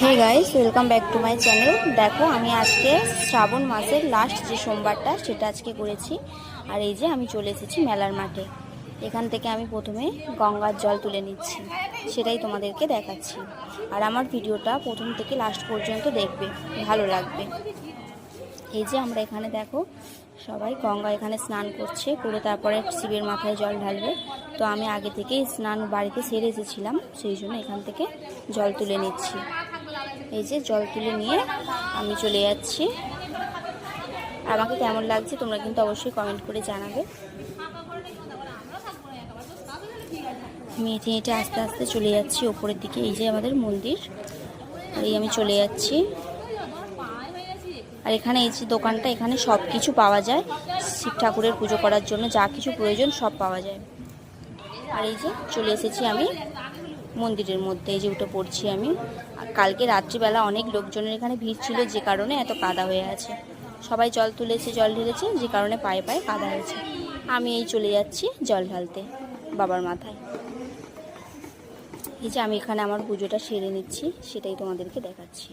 Hey guys, welcome back to my channel. দেখো, আমি আজকে শ্রাবণ মাসের লাস্ট যে সোমবারটা সেটা আজকে করেছি। আর এই যে আমি চলে এসেছি মেলার মাঠে। এখান থেকে আমি প্রথমে গঙ্গার জল তুলে নিচ্ছি, সেটাই তোমাদেরকে দেখাচ্ছি। আর আমার ভিডিওটা প্রথম থেকে লাস্ট পর্যন্ত দেখবে, ভালো লাগবে। এই যে আমরা এখানে দেখো সবাই গঙ্গা এখানে স্নান করছে, করে তারপরে শিবের মাথায় জল ঢালবে। তো আমি আগে থেকেই স্নান বাড়িতে সেরে এসেছিলাম, সেই জন্য এখান থেকে জল তুলে নিচ্ছি। এই যে জল তুলে নিয়ে আমি চলে যাচ্ছি। আমাকে কেমন লাগছে তোমরা কিন্তু অবশ্যই কমেন্ট করে জানাবে। আমি হেঁটে হেঁটে আস্তে আস্তে চলে যাচ্ছি ওপরের দিকে। এই যে আমাদের মন্দির, আর এই আমি চলে যাচ্ছি। আর এখানে এই যে দোকানটা, এখানে সব কিছু পাওয়া যায়। শিব ঠাকুরের পুজো করার জন্য যা কিছু প্রয়োজন সব পাওয়া যায়। আর এই যে চলে এসেছি আমি মন্দিরের মধ্যে। এই যে উঠে পড়ছি আমি। আর কালকে রাত্রিবেলা অনেক লোকজনের এখানে ভিড় ছিল, যে কারণে এত কাদা হয়ে আছে। সবাই জল তুলেছে, জল ঢেলেছে, যে কারণে পায়ে পায়ে কাদা হয়েছে। আমি এই চলে যাচ্ছি জল ঢালতে বাবার মাথায়। এই যে আমি এখানে আমার পুজোটা সেরে নিচ্ছি, সেটাই তোমাদেরকে দেখাচ্ছি।